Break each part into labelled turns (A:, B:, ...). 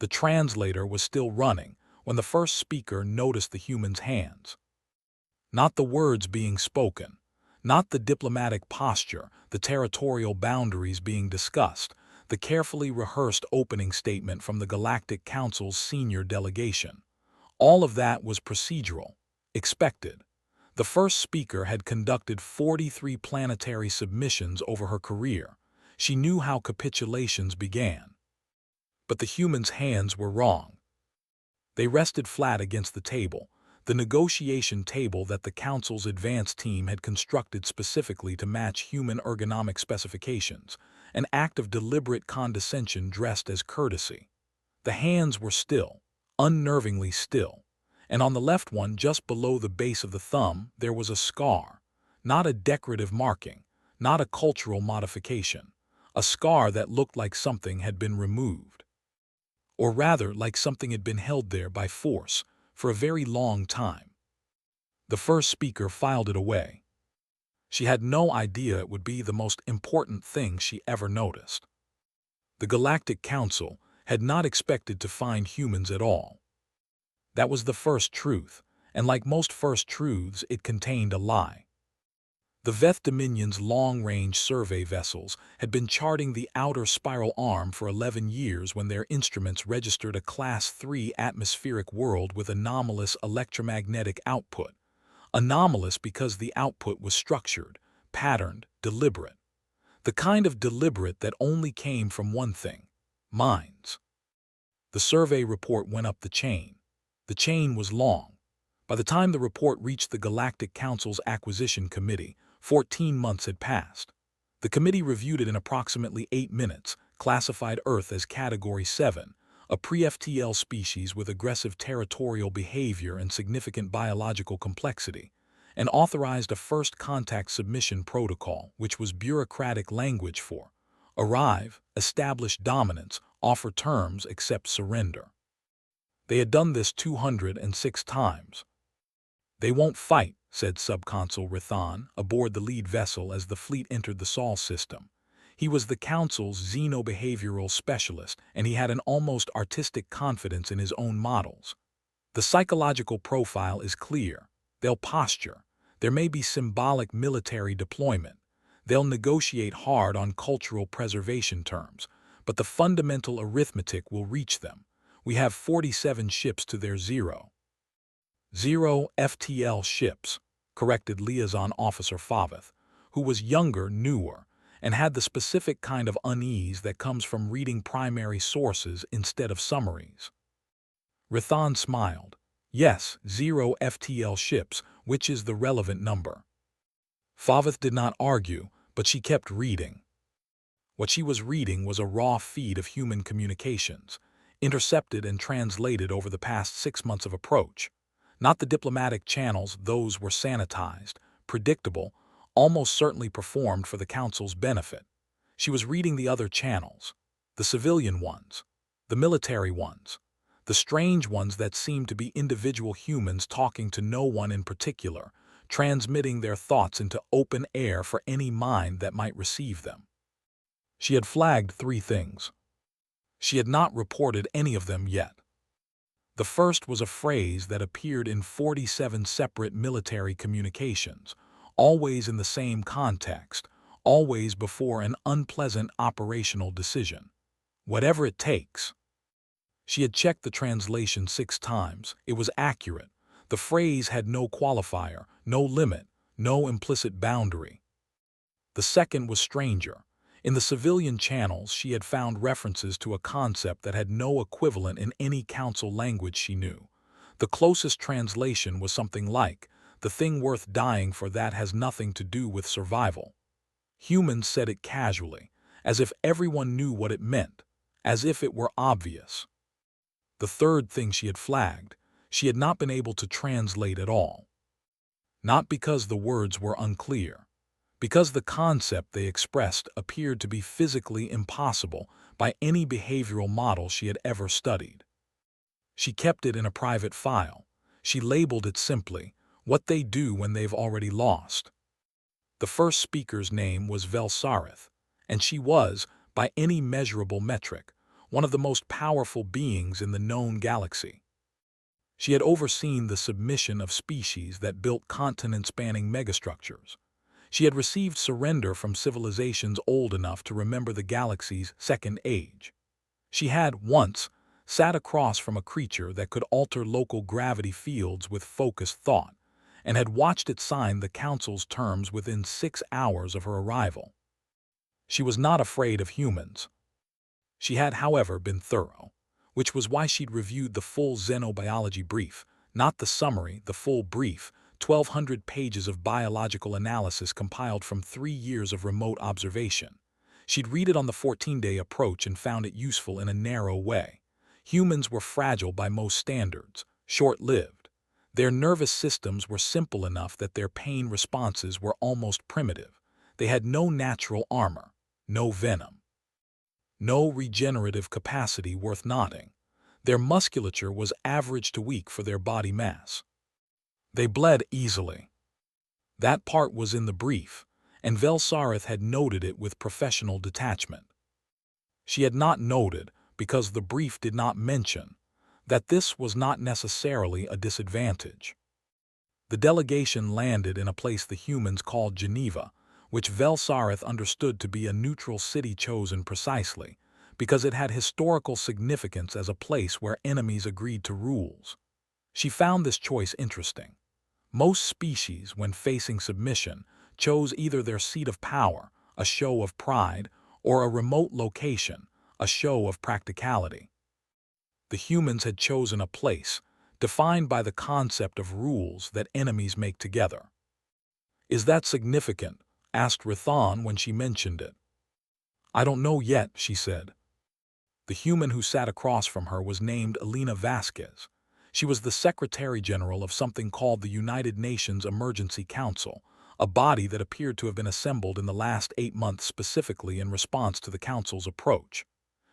A: The translator was still running when the first speaker noticed the human's hands. Not the words being spoken, not the diplomatic posture, the territorial boundaries being discussed, the carefully rehearsed opening statement from the Galactic Council's senior delegation. All of that was procedural, expected. The first speaker had conducted 43 planetary submissions over her career. She knew how capitulations began. But the human's hands were wrong. They rested flat against the table, the negotiation table that the Council's advance team had constructed specifically to match human ergonomic specifications, an act of deliberate condescension dressed as courtesy. The hands were still, unnervingly still, and on the left one, just below the base of the thumb, there was a scar, not a decorative marking, not a cultural modification, a scar that looked like something had been removed. Or rather, like something had been held there by force for a very long time. The first speaker filed it away. She had no idea it would be the most important thing she ever noticed. The Galactic Council had not expected to find humans at all. That was the first truth, and like most first truths, it contained a lie. The Veth Dominion's long-range survey vessels had been charting the outer spiral arm for 11 years when their instruments registered a Class 3 atmospheric world with anomalous electromagnetic output. Anomalous because the output was structured, patterned, deliberate. The kind of deliberate that only came from one thing: minds. The survey report went up the chain. The chain was long. By the time the report reached the Galactic Council's Acquisition Committee, 14 months had passed. The committee reviewed it in approximately 8 minutes, classified Earth as Category 7, a pre-FTL species with aggressive territorial behavior and significant biological complexity, and authorized a first contact submission protocol, which was bureaucratic language for arrive, establish dominance, offer terms, accept surrender. They had done this 206 times. "They won't fight," said Subconsul Rithan aboard the lead vessel as the fleet entered the Sol system. He was the Council's xenobehavioral specialist, and he had an almost artistic confidence in his own models. "The psychological profile is clear. They'll posture. There may be symbolic military deployment. They'll negotiate hard on cultural preservation terms, but the fundamental arithmetic will reach them. We have 47 ships to their 0 FTL ships," corrected Liaison Officer Favith, who was younger, newer, and had the specific kind of unease that comes from reading primary sources instead of summaries. Rithan smiled. "Yes, 0 FTL ships, which is the relevant number." Favith did not argue, but she kept reading. What she was reading was a raw feed of human communications, intercepted and translated over the past 6 months of approach. Not the diplomatic channels; those were sanitized, predictable, almost certainly performed for the Council's benefit. She was reading the other channels, the civilian ones, the military ones, the strange ones that seemed to be individual humans talking to no one in particular, transmitting their thoughts into open air for any mind that might receive them. She had flagged 3 things. She had not reported any of them yet. The first was a phrase that appeared in 47 separate military communications, always in the same context, always before an unpleasant operational decision. "Whatever it takes." She had checked the translation 6 times. It was accurate. The phrase had no qualifier, no limit, no implicit boundary. The second was stranger. In the civilian channels, she had found references to a concept that had no equivalent in any Council language she knew. The closest translation was something like, "The thing worth dying for that has nothing to do with survival." Humans said it casually, as if everyone knew what it meant, as if it were obvious. The third thing she had flagged, she had not been able to translate at all. Not because the words were unclear, because the concept they expressed appeared to be physically impossible by any behavioral model she had ever studied. She kept it in a private file. She labeled it simply, "What they do when they've already lost." The first speaker's name was Velsarith, and she was, by any measurable metric, one of the most powerful beings in the known galaxy. She had overseen the submission of species that built continent-spanning megastructures. She had received surrender from civilizations old enough to remember the galaxy's second age. She had, once, sat across from a creature that could alter local gravity fields with focused thought, and had watched it sign the Council's terms within 6 hours of her arrival. She was not afraid of humans. She had, however, been thorough, which was why she'd reviewed the full xenobiology brief, not the summary, the full brief, 1,200 pages of biological analysis compiled from 3 years of remote observation. She'd read it on the 14-day approach and found it useful in a narrow way. Humans were fragile by most standards, short-lived. Their nervous systems were simple enough that their pain responses were almost primitive. They had no natural armor, no venom, no regenerative capacity worth noting. Their musculature was average to weak for their body mass. They bled easily. That part was in the brief, and Velsarith had noted it with professional detachment. She had not noted, because the brief did not mention, that this was not necessarily a disadvantage. The delegation landed in a place the humans called Geneva, which Velsarith understood to be a neutral city chosen precisely because it had historical significance as a place where enemies agreed to rules. She found this choice interesting. Most species, when facing submission, chose either their seat of power, a show of pride, or a remote location, a show of practicality. The humans had chosen a place, defined by the concept of rules that enemies make together. "Is that significant?" asked Rithan when she mentioned it. "I don't know yet," she said. The human who sat across from her was named Elena Vasquez. She was the Secretary General of something called the United Nations Emergency Council, a body that appeared to have been assembled in the last 8 months specifically in response to the Council's approach.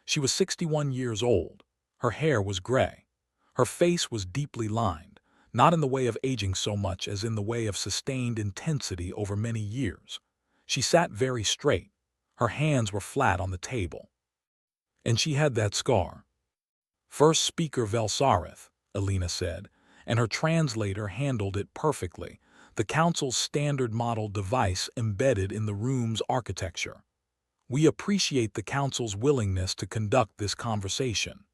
A: She was 61 years old. Her hair was gray. Her face was deeply lined, not in the way of aging so much as in the way of sustained intensity over many years. She sat very straight. Her hands were flat on the table. And she had that scar. "First speaker Velsarith," Elena said, and her translator handled it perfectly, the Council's standard model device embedded in the room's architecture. "We appreciate the Council's willingness to conduct this conversation."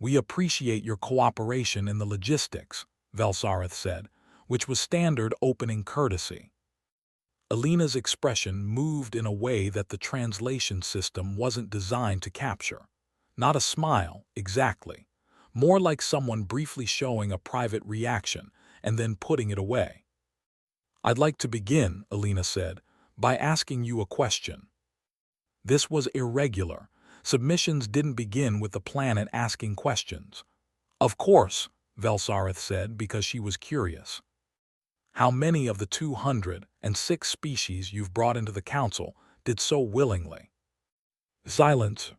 A: "We appreciate your cooperation in the logistics," Velsarith said, which was standard opening courtesy. Elena's expression moved in a way that the translation system wasn't designed to capture. Not a smile, exactly. More like someone briefly showing a private reaction and then putting it away. "I'd like to begin," Elena said, "by asking you a question." This was irregular. Submissions didn't begin with the planet asking questions. "Of course," Velsarith said because she was curious. "How many of the 206 species you've brought into the Council did so willingly?" Silence.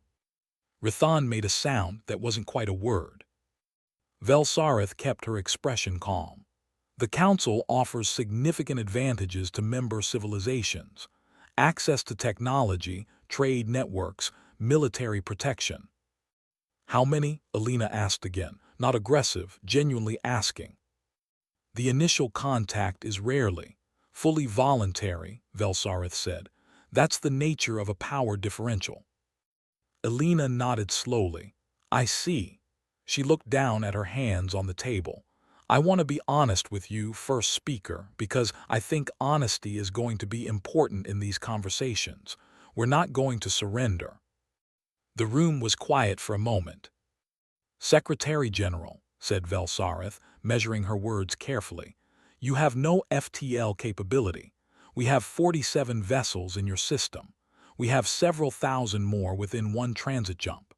A: Rithan made a sound that wasn't quite a word. Velsarith kept her expression calm. "The Council offers significant advantages to member civilizations. Access to technology, trade networks, military protection." "How many?" Elena asked again, not aggressive, genuinely asking. "The initial contact is rarely fully voluntary," Velsarith said. "That's the nature of a power differential." Elena nodded slowly. "I see." She looked down at her hands on the table. "I want to be honest with you, first speaker, because I think honesty is going to be important in these conversations. We're not going to surrender." The room was quiet for a moment. "Secretary General," said Velsarith, measuring her words carefully, "you have no FTL capability. We have 47 vessels in your system. We have several thousand more within one transit jump.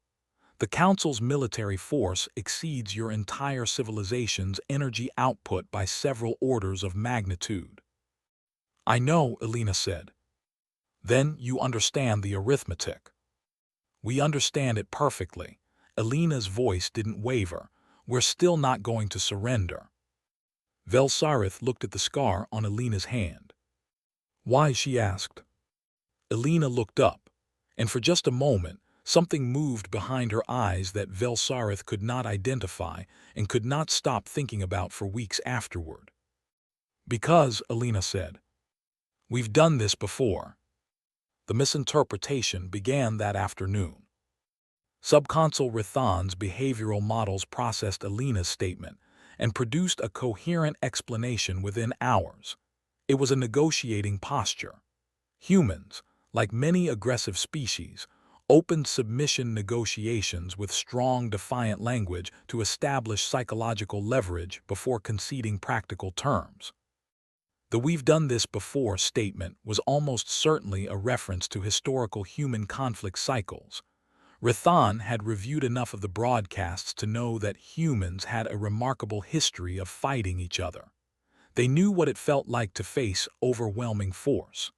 A: The Council's military force exceeds your entire civilization's energy output by several orders of magnitude." "I know," Elena said. "Then you understand the arithmetic." "We understand it perfectly." Elena's voice didn't waver. "We're still not going to surrender." Velsarith looked at the scar on Elena's hand. "Why?" she asked. Elena looked up, and for just a moment, Something moved behind her eyes that Velsarith could not identify and could not stop thinking about for weeks afterward. "Because," Alina said, "we've done this before." The misinterpretation began that afternoon. Subconsole Rithan's behavioral models processed Alina's statement and produced a coherent explanation within hours. It was a negotiating posture. Humans, like many aggressive species, opened submission negotiations with strong, defiant language to establish psychological leverage before conceding practical terms. The "we've done this before" statement was almost certainly a reference to historical human conflict cycles. Rithan had reviewed enough of the broadcasts to know that humans had a remarkable history of fighting each other. They knew what it felt like to face overwhelming force.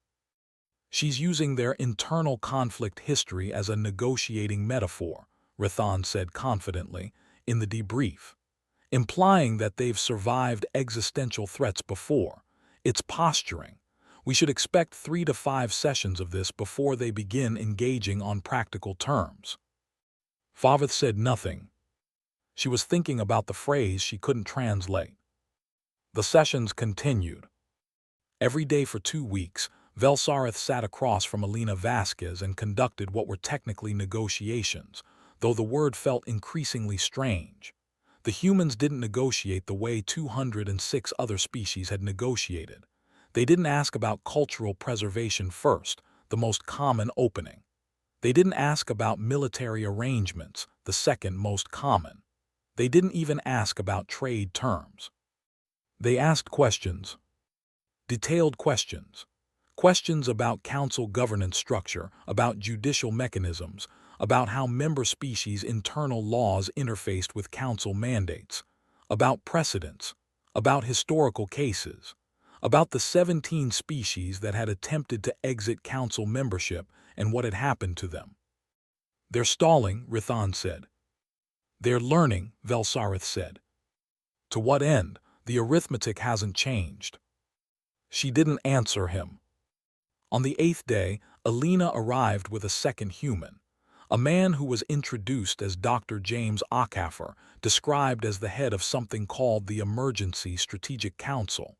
A: "She's using their internal conflict history as a negotiating metaphor," Rithan said confidently in the debrief, "implying that they've survived existential threats before. It's posturing. We should expect 3 to 5 sessions of this before they begin engaging on practical terms." Favith said nothing. She was thinking about the phrase she couldn't translate. The sessions continued. Every day for 2 weeks, Velsarith sat across from Alina Vasquez and conducted what were technically negotiations, though the word felt increasingly strange. The humans didn't negotiate the way 206 other species had negotiated. They didn't ask about cultural preservation first, the most common opening. They didn't ask about military arrangements, the second most common. They didn't even ask about trade terms. They asked questions. Detailed questions. Questions about council governance structure, about judicial mechanisms, about how member species' internal laws interfaced with council mandates, about precedents, about historical cases, about the 17 species that had attempted to exit council membership and what had happened to them. "They're stalling," Rithan said. "They're learning," Velsarith said. "To what end? The arithmetic hasn't changed." She didn't answer him. On the 8th day, Alina arrived with a second human, a man who was introduced as Dr. James Ockhaffer, described as the head of something called the Emergency Strategic Council.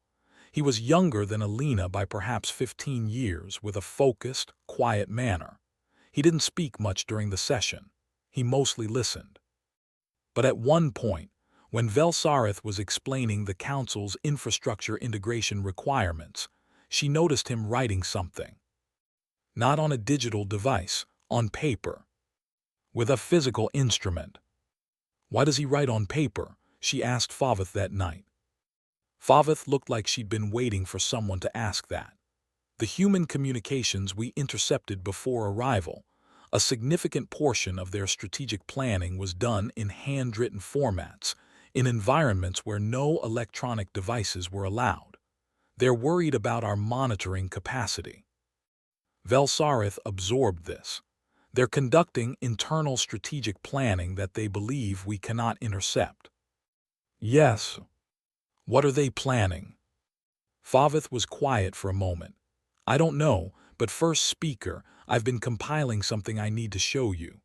A: He was younger than Alina by perhaps 15 years, with a focused, quiet manner. He didn't speak much during the session. He mostly listened. But at one point, when Velsarith was explaining the Council's infrastructure integration requirements, she noticed him writing something. Not on a digital device, on paper. With a physical instrument. "Why does he write on paper?" she asked Favith that night. Favith looked like she'd been waiting for someone to ask that. The human communications we intercepted before arrival, a significant portion of their strategic planning was done in handwritten formats, in environments where no electronic devices were allowed. "They're worried about our monitoring capacity." Velsarith absorbed this. "They're conducting internal strategic planning that they believe we cannot intercept." "Yes. What are they planning?" Favith was quiet for a moment. "I don't know, but first speaker, I've been compiling something I need to show you."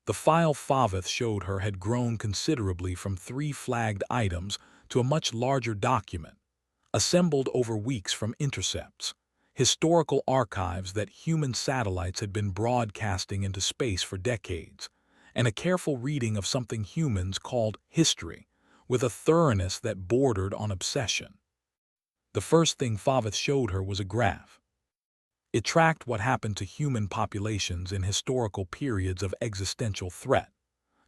A: The file Favith showed her had grown considerably from 3 flagged items to a much larger document, assembled over weeks from intercepts, historical archives that human satellites had been broadcasting into space for decades, and a careful reading of something humans called history, with a thoroughness that bordered on obsession. The first thing Favith showed her was a graph. It tracked what happened to human populations in historical periods of existential threat.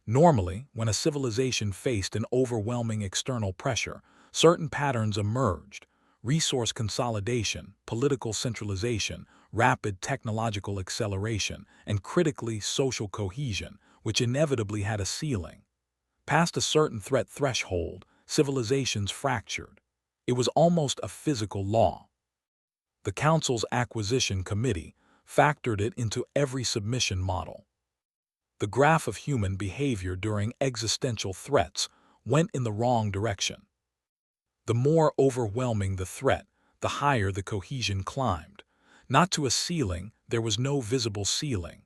A: Normally, when a civilization faced an overwhelming external pressure, certain patterns emerged: resource consolidation, political centralization, rapid technological acceleration, and critically social cohesion, which inevitably had a ceiling. Past a certain threat threshold, civilizations fractured. It was almost a physical law. The Council's Acquisition Committee factored it into every submission model. The graph of human behavior during existential threats went in the wrong direction. The more overwhelming the threat, the higher the cohesion climbed. Not to a ceiling, there was no visible ceiling.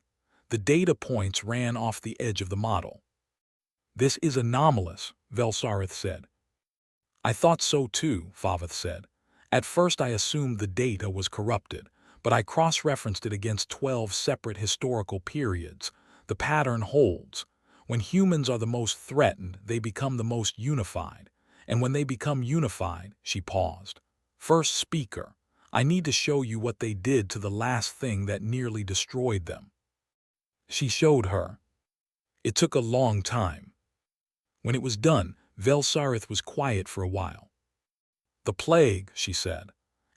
A: The data points ran off the edge of the model. "This is anomalous," Velsarith said. "I thought so too," Favath said. "At first I assumed the data was corrupted, but I cross-referenced it against 12 separate historical periods. The pattern holds. When humans are the most threatened, they become the most unified. And when they become unified," she paused. "First speaker, I need to show you what they did to the last thing that nearly destroyed them." She showed her. It took a long time. When it was done, Velsarith was quiet for a while. "The plague," she said.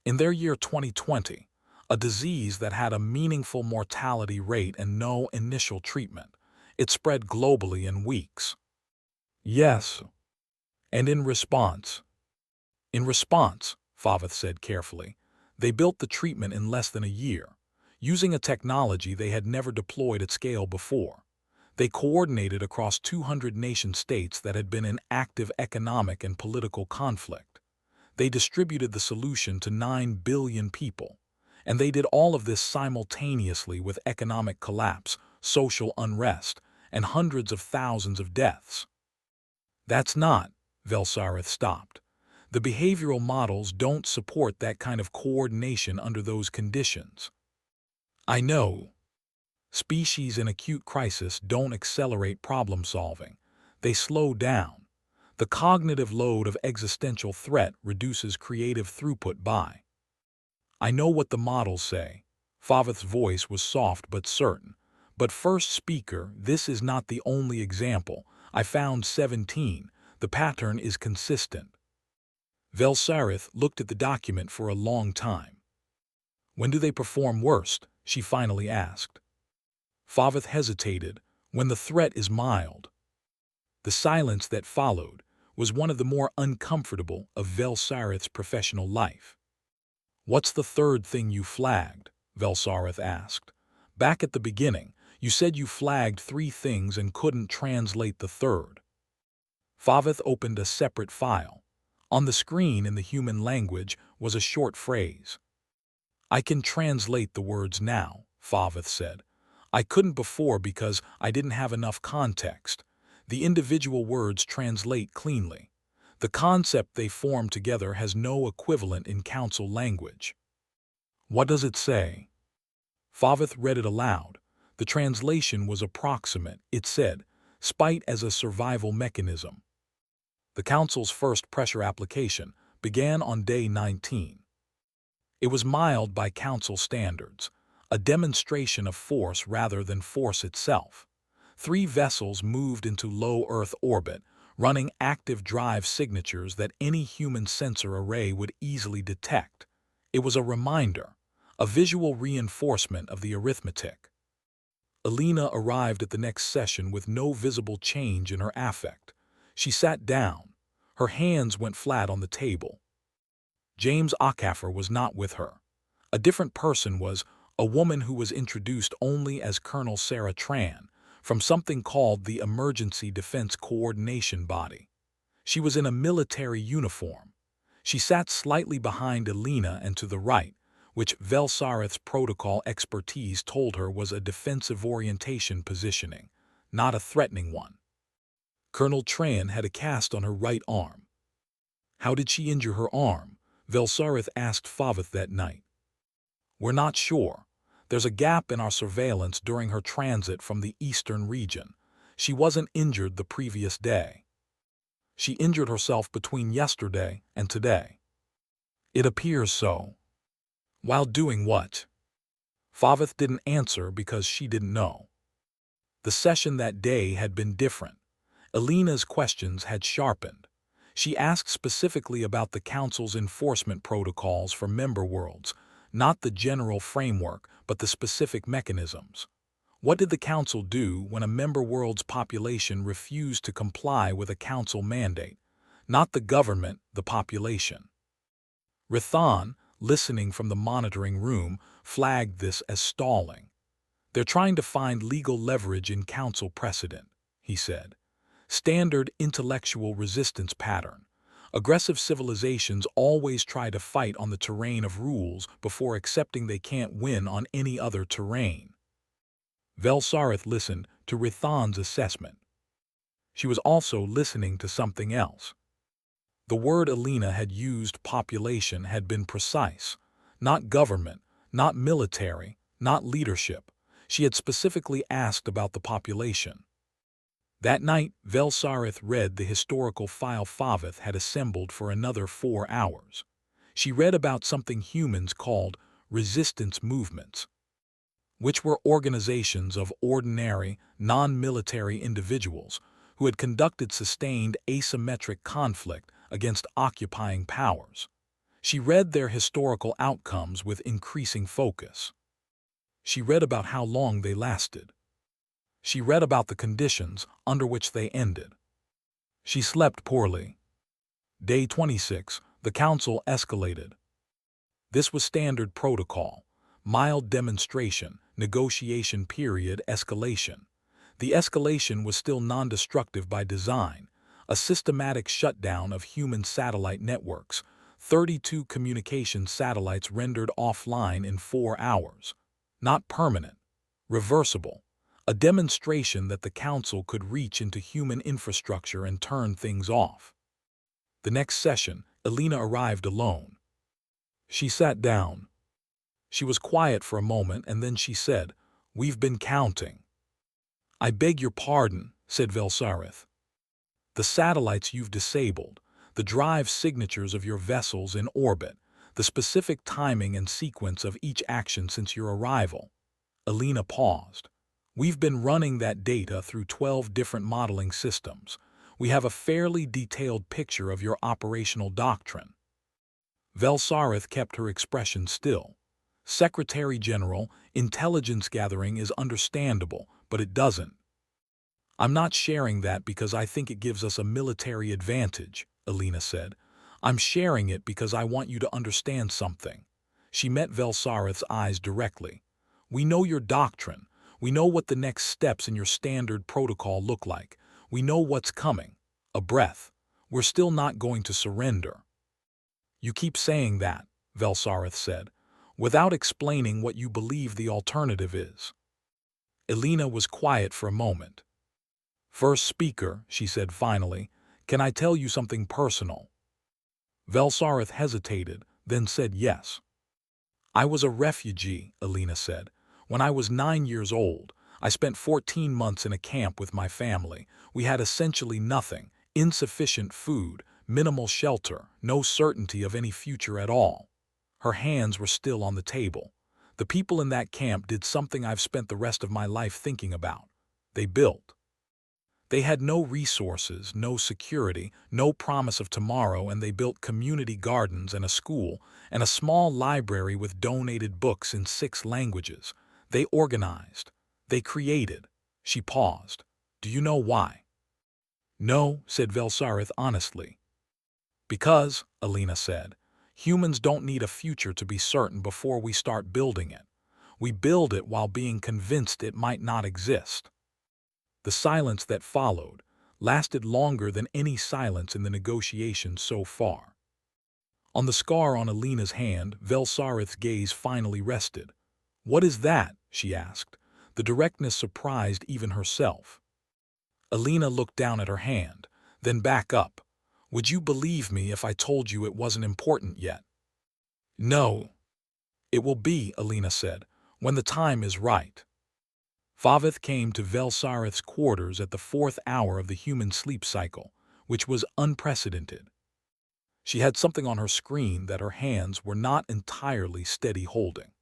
A: "In their year 2020, a disease that had a meaningful mortality rate and no initial treatment. It spread globally in weeks." "Yes. And in response?" "In response," Favath said carefully, "they built the treatment in less than a year, using a technology they had never deployed at scale before. They coordinated across 200 nation-states that had been in active economic and political conflict. They distributed the solution to 9 billion people. And they did all of this simultaneously with economic collapse, social unrest, and hundreds of thousands of deaths." "That's not," Velsarith stopped. "The behavioral models don't support that kind of coordination under those conditions." "I know. Species in acute crisis don't accelerate problem solving. They slow down. The cognitive load of existential threat reduces creative throughput by—" "I know what the models say." Favath's voice was soft but certain. "But first speaker, this is not the only example. I found 17. The pattern is consistent." Velsarith looked at the document for a long time. "When do they perform worst?" she finally asked. Favath hesitated. "When the threat is mild." The silence that followed was one of the more uncomfortable of Velsarith's professional life. "What's the third thing you flagged?" Velsarith asked. "Back at the beginning, you said you flagged 3 things and couldn't translate the third." Favath opened a separate file. On the screen in the human language was a short phrase. "I can translate the words now," Favath said. "I couldn't before because I didn't have enough context. The individual words translate cleanly. The concept they form together has no equivalent in council language." "What does it say?" Favath read it aloud. The translation was approximate. It said, "Spite as a survival mechanism." The council's first pressure application began on day 19. It was mild by council standards, a demonstration of force rather than force itself. 3 vessels moved into low Earth orbit, running active drive signatures that any human sensor array would easily detect. It was a reminder, a visual reinforcement of the arithmetic. Alina arrived at the next session with no visible change in her affect. She sat down. Her hands went flat on the table. James Ockhaffer was not with her. A different person was, a woman who was introduced only as Colonel Sarah Tran, from something called the Emergency Defense Coordination Body. She was in a military uniform. She sat slightly behind Alina and to the right, which Velsarith's protocol expertise told her was a defensive orientation positioning, not a threatening one. Colonel Tran had a cast on her right arm. "How did she injure her arm?" Velsarith asked Favath that night. "We're not sure. There's a gap in our surveillance during her transit from the eastern region. She wasn't injured the previous day. She injured herself between yesterday and today." "It appears so." "While doing what?" Favath didn't answer because she didn't know. The session that day had been different. Alina's questions had sharpened. She asked specifically about the Council's enforcement protocols for member worlds, not the general framework, but the specific mechanisms. What did the Council do when a member world's population refused to comply with a Council mandate? Not the government, the population. Rithan, listening from the monitoring room, flagged this as stalling. "They're trying to find legal leverage in Council precedent," he said. "Standard intellectual resistance pattern. Aggressive civilizations always try to fight on the terrain of rules before accepting they can't win on any other terrain." Velsarith listened to Rithan's assessment. She was also listening to something else. The word Alina had used, population, had been precise. Not government, not military, not leadership. She had specifically asked about the population. That night, Velsarith read the historical file Favith had assembled for another 4 hours. She read about something humans called resistance movements, which were organizations of ordinary, non-military individuals who had conducted sustained asymmetric conflict against occupying powers. She read their historical outcomes with increasing focus. She read about how long they lasted. She read about the conditions under which they ended. She slept poorly. Day 26, the council escalated. This was standard protocol: mild demonstration, negotiation period, escalation. The escalation was still non-destructive by design, a systematic shutdown of human satellite networks, 32 communication satellites rendered offline in 4 hours. Not permanent, reversible, a demonstration that the Council could reach into human infrastructure and turn things off. The next session, Alina arrived alone. She sat down. She was quiet for a moment and then she said, "We've been counting." "I beg your pardon," said Velsarith. "The satellites you've disabled, the drive signatures of your vessels in orbit, the specific timing and sequence of each action since your arrival." Alina paused. "We've been running that data through 12 different modeling systems. We have a fairly detailed picture of your operational doctrine." Velsarith kept her expression still. "Secretary General, intelligence gathering is understandable, but it doesn't. I'm not sharing that because I think it gives us a military advantage," Alina said. "I'm sharing it because I want you to understand something." She met Velsarith's eyes directly. "We know your doctrine. We know what the next steps in your standard protocol look like. We know what's coming. A breath. We're still not going to surrender." "You keep saying that," Velsarith said, "without explaining what you believe the alternative is." Alina was quiet for a moment. "First speaker," she said finally, "can I tell you something personal?" Velsarith hesitated, then said yes. "I was a refugee," Alina said. "When I was 9 years old, I spent 14 months in a camp with my family. We had essentially nothing, insufficient food, minimal shelter, no certainty of any future at all." Her hands were still on the table. "The people in that camp did something I've spent the rest of my life thinking about. They built. They had no resources, no security, no promise of tomorrow, and they built community gardens and a school and a small library with donated books in 6 languages. They organized. They created." She paused. "Do you know why?" "No," said Velsarith honestly. "Because," Alina said, "humans don't need a future to be certain before we start building it. We build it while being convinced it might not exist." The silence that followed lasted longer than any silence in the negotiations so far. On the scar on Alina's hand, Velsarith's gaze finally rested. "What is that?" she asked. The directness surprised even herself. Alina looked down at her hand, then back up. "Would you believe me if I told you it wasn't important yet?" "No." "It will be," Alina said, "when the time is right." Favith came to Velsarith's quarters at the 4th hour of the human sleep cycle, which was unprecedented. She had something on her screen that her hands were not entirely steady holding.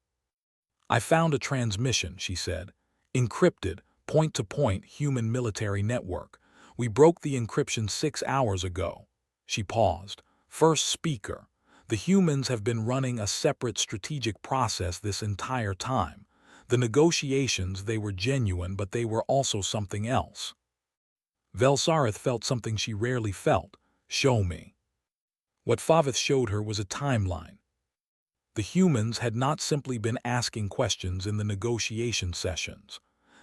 A: "I found a transmission," she said. "Encrypted, point-to-point human military network. We broke the encryption 6 hours ago." She paused. "First speaker. The humans have been running a separate strategic process this entire time. The negotiations, they were genuine, but they were also something else." Velsarith felt something she rarely felt. "Show me." What Favith showed her was a timeline. The humans had not simply been asking questions in the negotiation sessions.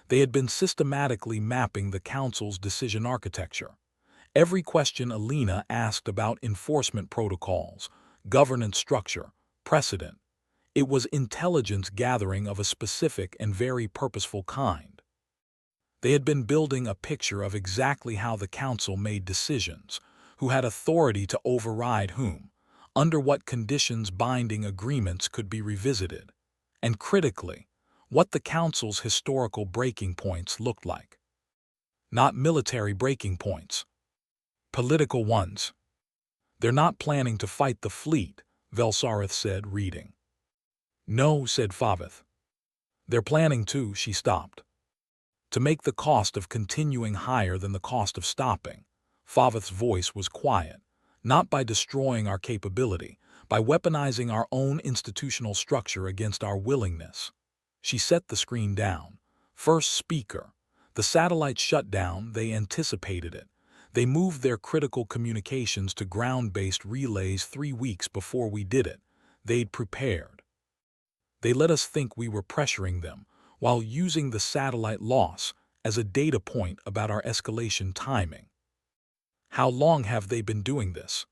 A: They had been systematically mapping the Council's decision architecture. Every question Alina asked about enforcement protocols, governance structure, precedent. It was intelligence gathering of a specific and very purposeful kind. They had been building a picture of exactly how the council made decisions, who had authority to override whom, under what conditions binding agreements could be revisited, and critically, what the council's historical breaking points looked like. Not military breaking points, political ones. "They're not planning to fight the fleet," Velsarith said, reading. "No," said Favith. "They're planning to," she stopped. "To make the cost of continuing higher than the cost of stopping." Favith's voice was quiet. "Not by destroying our capability, by weaponizing our own institutional structure against our willingness." She set the screen down. First speaker. The satellite shut down, they anticipated it. They moved their critical communications to ground-based relays 3 weeks before we did it. They'd prepared. They let us think we were pressuring them, while using the satellite loss as a data point about our escalation timing. How long have they been doing this?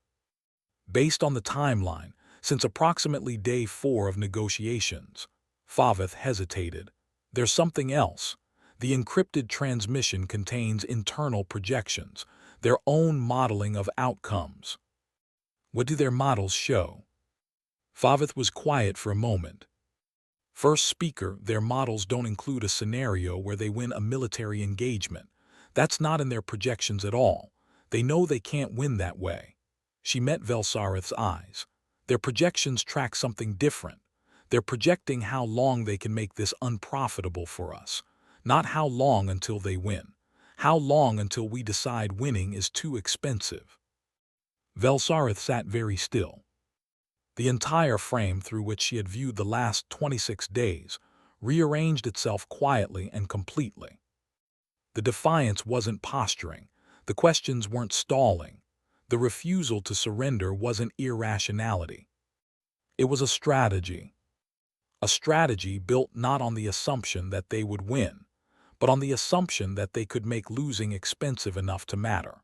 A: Based on the timeline, since approximately day 4 of negotiations. Favith hesitated. There's something else. The encrypted transmission contains internal projections, their own modeling of outcomes. What do their models show? Favith was quiet for a moment. First speaker, their models don't include a scenario where they win a military engagement. That's not in their projections at all. They know they can't win that way. She met Velsarith's eyes. Their projections track something different. They're projecting how long they can make this unprofitable for us. Not how long until they win. How long until we decide winning is too expensive. Velsarith sat very still. The entire frame through which she had viewed the last 26 days rearranged itself quietly and completely. The defiance wasn't posturing. The questions weren't stalling. The refusal to surrender wasn't irrationality. It was a strategy. A strategy built not on the assumption that they would win, but on the assumption that they could make losing expensive enough to matter.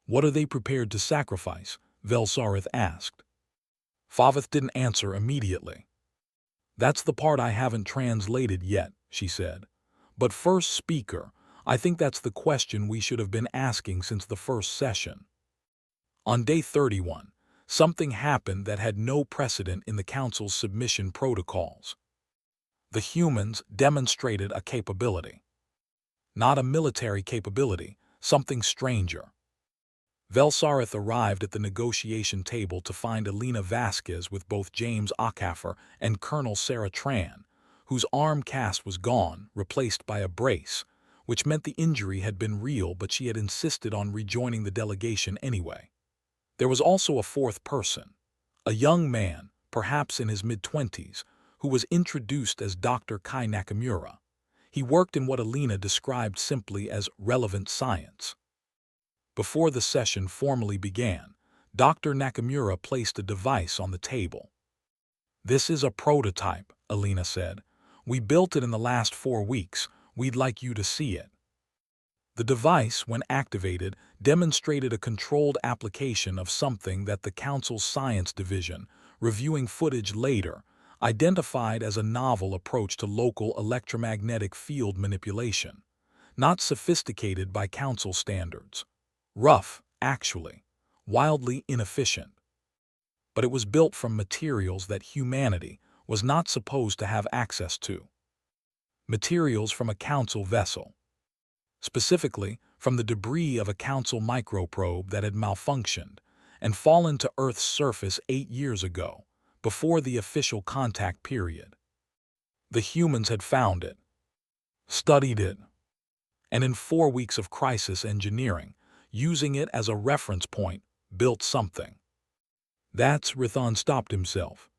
A: "What are they prepared to sacrifice?" Velsarith asked. Favith didn't answer immediately. "That's the part I haven't translated yet," she said. "But first speaker, I think that's the question we should have been asking since the first session." On day 31, something happened that had no precedent in the Council's submission protocols. The humans demonstrated a capability. Not a military capability, something stranger. Velsarith arrived at the negotiation table to find Alina Vasquez with both James Ockhaffer and Colonel Sarah Tran, whose arm cast was gone, replaced by a brace, which meant the injury had been real, but she had insisted on rejoining the delegation anyway. There was also a fourth person, a young man, perhaps in his mid-20s, who was introduced as Dr. Kai Nakamura. He worked in what Alina described simply as relevant science. Before the session formally began, Dr. Nakamura placed a device on the table. "This is a prototype," Alina said. "We built it in the last 4 weeks. We'd like you to see it." The device, when activated, demonstrated a controlled application of something that the Council's Science Division, reviewing footage later, identified as a novel approach to local electromagnetic field manipulation. Not sophisticated by Council standards. Rough, actually. Wildly inefficient. But it was built from materials that humanity was not supposed to have access to. Materials from a Council vessel. Specifically, from the debris of a Council microprobe that had malfunctioned and fallen to Earth's surface 8 years ago, before the official contact period. The humans had found it, studied it, and in 4 weeks of crisis engineering, using it as a reference point, built something. Rithon stopped himself.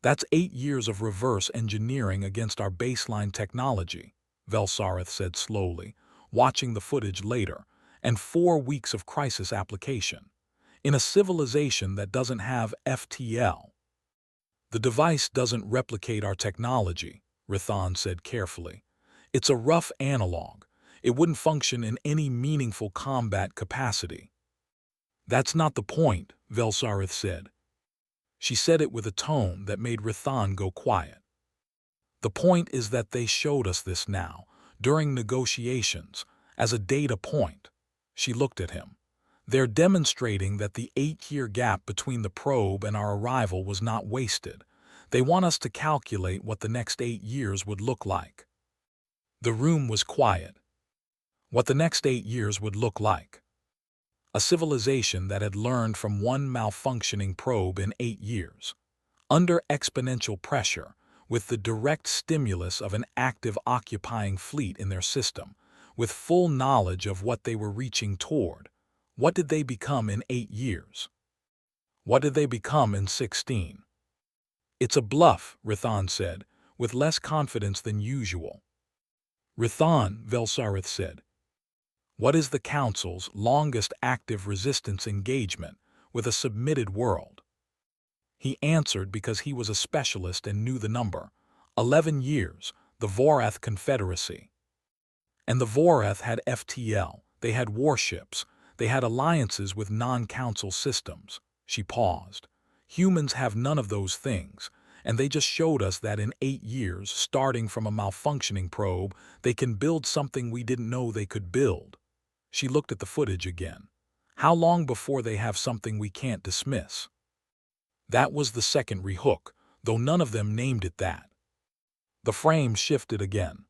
A: "That's 8 years of reverse engineering against our baseline technology," Velsarith said slowly, watching the footage later, "and 4 weeks of crisis application. In a civilization that doesn't have FTL. The device doesn't replicate our technology," Rithon said carefully. "It's a rough analog. It wouldn't function in any meaningful combat capacity." "That's not the point," Velsarith said. She said it with a tone that made Rithon go quiet. "The point is that they showed us this now, during negotiations, as a data point. She looked at him. They're demonstrating that the 8-year gap between the probe and our arrival was not wasted. They want us to calculate what the next 8 years would look like. The room was quiet. What the next 8 years would look like. A civilization that had learned from one malfunctioning probe in 8 years. Under exponential pressure, with the direct stimulus of an active occupying fleet in their system, with full knowledge of what they were reaching toward. What did they become in 8 years? What did they become in 16? It's a bluff, Rithan said, with less confidence than usual. Rithan, Velsarith said. What is the Council's longest active resistance engagement with a submitted world? He answered because he was a specialist and knew the number. 11 years, the Vorath Confederacy. And the Vorath had FTL, they had warships, they had alliances with non-council systems. She paused. Humans have none of those things, and they just showed us that in 8 years, starting from a malfunctioning probe, they can build something we didn't know they could build. She looked at the footage again. How long before they have something we can't dismiss? That was the second rehook, though none of them named it that. The frame shifted again.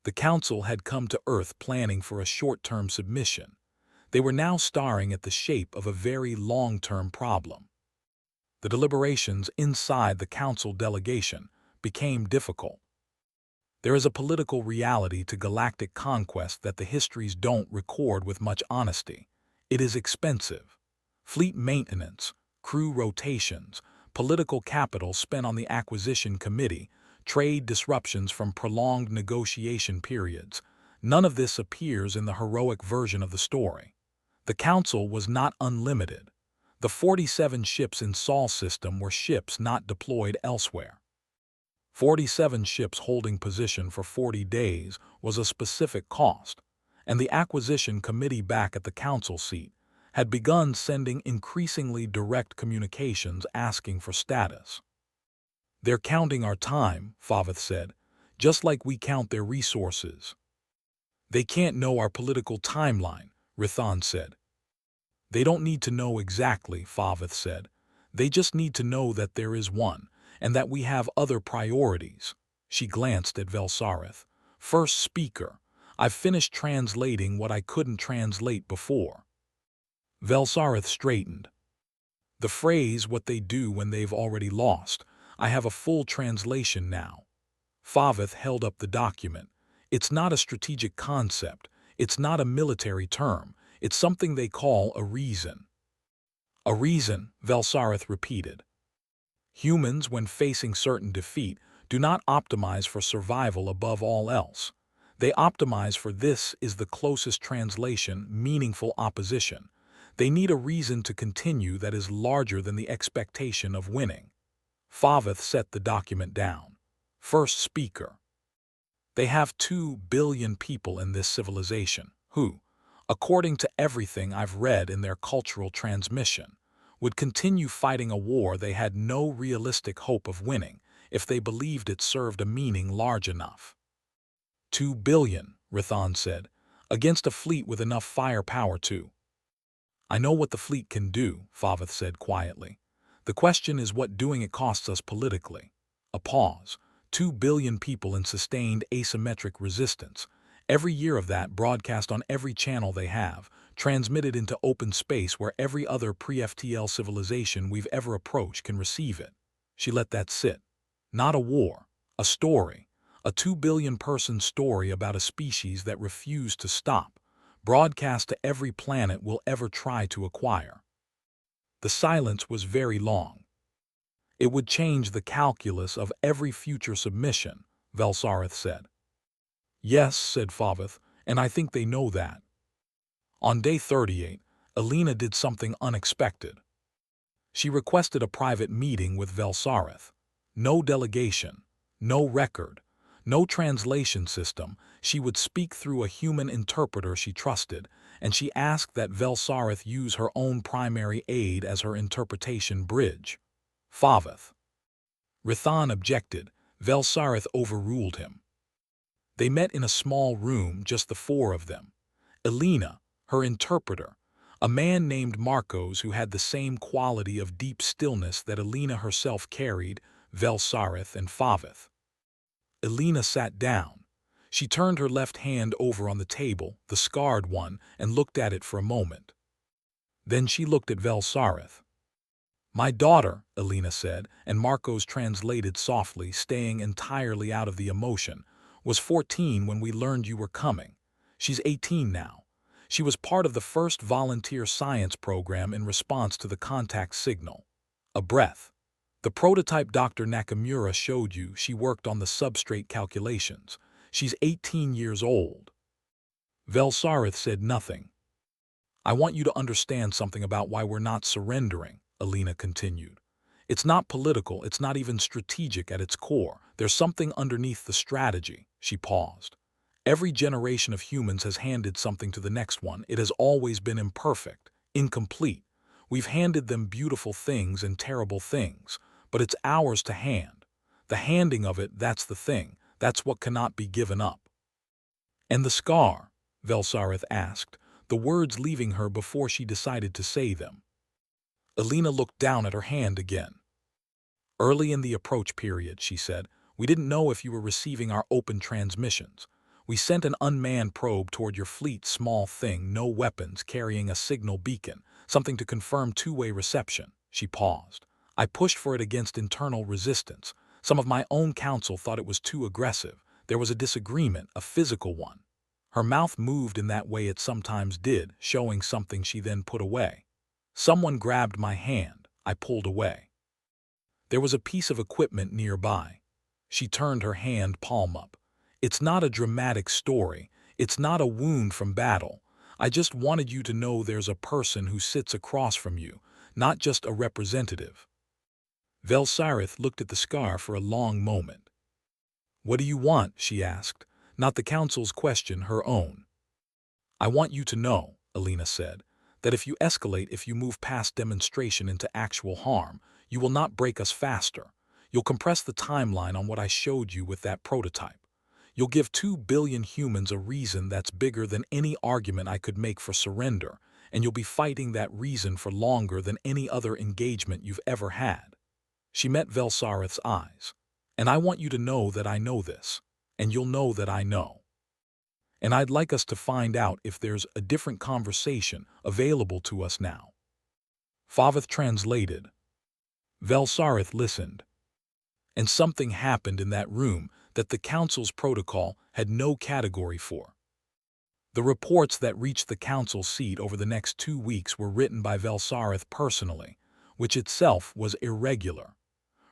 A: The Council had come to Earth planning for a short-term submission. They were now staring at the shape of a very long-term problem. The deliberations inside the Council delegation became difficult. There is a political reality to galactic conquest that the histories don't record with much honesty. It is expensive. Fleet maintenance, crew rotations, political capital spent on the acquisition committee, trade disruptions from prolonged negotiation periods. None of this appears in the heroic version of the story. The Council was not unlimited. The 47 ships in Sol system were ships not deployed elsewhere. 47 ships holding position for 40 days was a specific cost, and the acquisition committee back at the Council seat had begun sending increasingly direct communications asking for status. They're counting our time, Favith said, just like we count their resources. They can't know our political timeline, Rithan said. They don't need to know exactly, Favith said. They just need to know that there is one, and that we have other priorities. She glanced at Velsarith. First speaker, I've finished translating what I couldn't translate before. Velsarith straightened. The phrase, what they do when they've already lost, I have a full translation now. Favith held up the document. It's not a strategic concept. It's not a military term. It's something they call a reason. A reason, Velsarith repeated. Humans, when facing certain defeat, do not optimize for survival above all else. They optimize for this is the closest translation, meaningful opposition. They need a reason to continue that is larger than the expectation of winning. Favith set the document down. First speaker. They have 2 billion people in this civilization who, according to everything I've read in their cultural transmission, would continue fighting a war they had no realistic hope of winning if they believed it served a meaning large enough. 2 billion, Rithan said, against a fleet with enough firepower to. I know what the fleet can do, Favith said quietly. The question is what doing it costs us politically. A pause. 2 billion people in sustained asymmetric resistance. Every year of that broadcast on every channel they have, transmitted into open space where every other pre-FTL civilization we've ever approached can receive it. She let that sit. Not a war. A story. A 2 billion person story about a species that refused to stop. Broadcast to every planet we'll ever try to acquire. The silence was very long. It would change the calculus of every future submission, Velsarith said. Yes, said Favith, and I think they know that. On day 38, Alina did something unexpected. She requested a private meeting with Velsarith. No delegation, no record, no translation system. She would speak through a human interpreter she trusted, and she asked that Velsarith use her own primary aid as her interpretation bridge. Favith. Rithan objected. Velsarith overruled him. They met in a small room, just the four of them. Elena, her interpreter, a man named Marcos who had the same quality of deep stillness that Elena herself carried, Velsarith and Favith. Elena sat down. She turned her left hand over on the table, the scarred one, and looked at it for a moment. Then she looked at Velsarith. "My daughter," Elena said, and Marcos translated softly, staying entirely out of the emotion, "was 14 when we learned you were coming. She's 18 now. She was part of the first volunteer science program in response to the contact signal. A breath. The prototype Dr. Nakamura showed you, she worked on the substrate calculations. She's 18 years old." Velsarith said nothing. "I want you to understand something about why we're not surrendering," Elena continued. "It's not political, it's not even strategic at its core. There's something underneath the strategy." She paused. "Every generation of humans has handed something to the next one. It has always been imperfect, incomplete. We've handed them beautiful things and terrible things, but it's ours to hand. The handing of it, that's the thing. That's what cannot be given up." "And the scar?" Velsarith asked, the words leaving her before she decided to say them. Elena looked down at her hand again. "Early in the approach period," she said, "we didn't know if you were receiving our open transmissions. We sent an unmanned probe toward your fleet, small thing, no weapons, carrying a signal beacon, something to confirm two-way reception." She paused. "I pushed for it against internal resistance. Some of my own council thought it was too aggressive. There was a disagreement, a physical one." Her mouth moved in that way it sometimes did, showing something she then put away. "Someone grabbed my hand. I pulled away. There was a piece of equipment nearby." She turned her hand palm up. "It's not a dramatic story. It's not a wound from battle. I just wanted you to know there's a person who sits across from you, not just a representative." Velsarith looked at the scar for a long moment. "What do you want?" she asked, not the council's question, her own. "I want you to know," Elena said, "that if you escalate, if you move past demonstration into actual harm, you will not break us faster. You'll compress the timeline on what I showed you with that prototype. You'll give 2 billion humans a reason that's bigger than any argument I could make for surrender, and you'll be fighting that reason for longer than any other engagement you've ever had." She met Velsarith's eyes. "And I want you to know that I know this, and you'll know that I know. And I'd like us to find out if there's a different conversation available to us now." Favith translated. Velsarith listened. And something happened in that room that the council's protocol had no category for. The reports that reached the council seat over the next 2 weeks were written by Velsarith personally, which itself was irregular.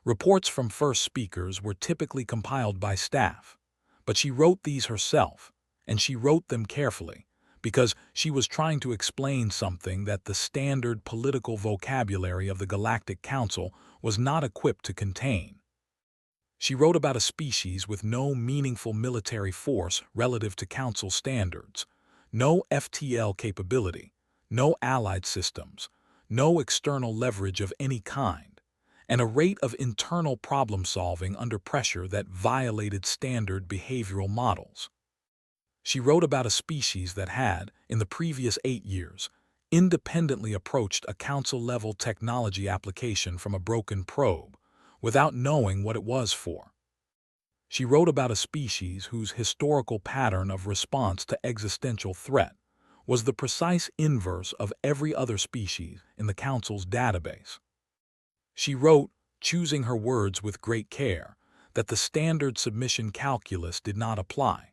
A: Reports from first speakers were typically compiled by staff, but she wrote these herself, and she wrote them carefully, because she was trying to explain something that the standard political vocabulary of the Galactic Council was not equipped to contain. She wrote about a species with no meaningful military force relative to Council standards, no FTL capability, no allied systems, no external leverage of any kind, and a rate of internal problem-solving under pressure that violated standard behavioral models. She wrote about a species that had, in the previous 8 years, independently approached a council-level technology application from a broken probe, without knowing what it was for. She wrote about a species whose historical pattern of response to existential threat was the precise inverse of every other species in the Council's database. She wrote, choosing her words with great care, that the standard submission calculus did not apply,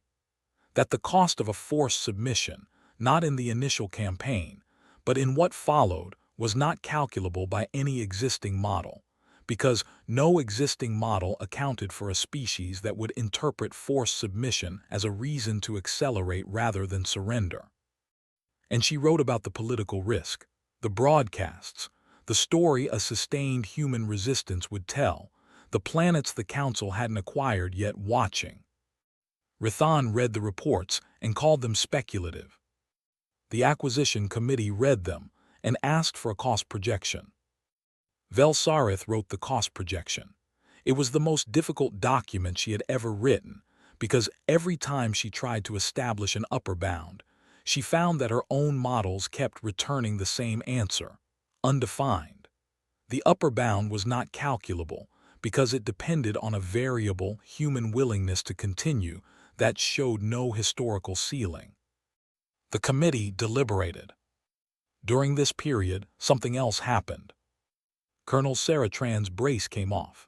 A: that the cost of a forced submission, not in the initial campaign, but in what followed, was not calculable by any existing model, because no existing model accounted for a species that would interpret forced submission as a reason to accelerate rather than surrender. And she wrote about the political risk, the broadcasts, the story a sustained human resistance would tell, the planets the Council hadn't acquired yet watching. Rithan read the reports and called them speculative. The acquisition committee read them and asked for a cost projection. Velsarith wrote the cost projection. It was the most difficult document she had ever written, because every time she tried to establish an upper bound, she found that her own models kept returning the same answer: undefined. The upper bound was not calculable because it depended on a variable human willingness to continue that showed no historical ceiling. The committee deliberated. During this period, something else happened. Colonel Saratran's brace came off.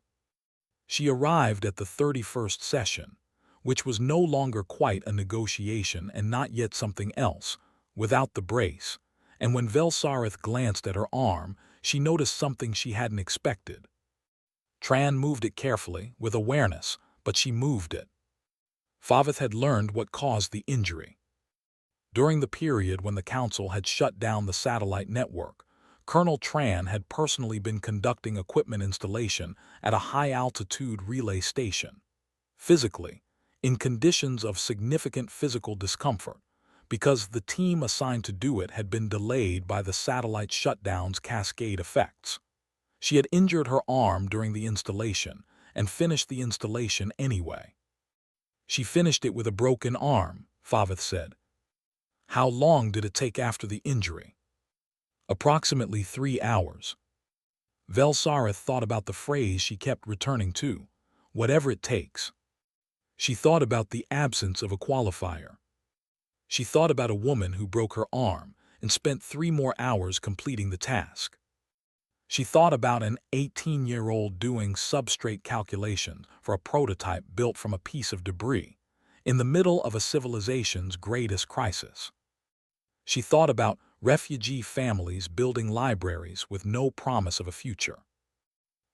A: She arrived at the 31st session, which was no longer quite a negotiation and not yet something else, without the brace, and when Velsarith glanced at her arm, she noticed something she hadn't expected. Tran moved it carefully, with awareness, but she moved it. Favith had learned what caused the injury. During the period when the Council had shut down the satellite network, Colonel Tran had personally been conducting equipment installation at a high-altitude relay station. Physically, in conditions of significant physical discomfort, because the team assigned to do it had been delayed by the satellite shutdown's cascade effects. She had injured her arm during the installation and finished the installation anyway. She finished it with a broken arm, Favith said. How long did it take after the injury? Approximately 3 hours. Velsarith thought about the phrase she kept returning to, whatever it takes. She thought about the absence of a qualifier. She thought about a woman who broke her arm and spent 3 more hours completing the task. She thought about an 18-year-old doing substrate calculations for a prototype built from a piece of debris in the middle of a civilization's greatest crisis. She thought about refugee families building libraries with no promise of a future.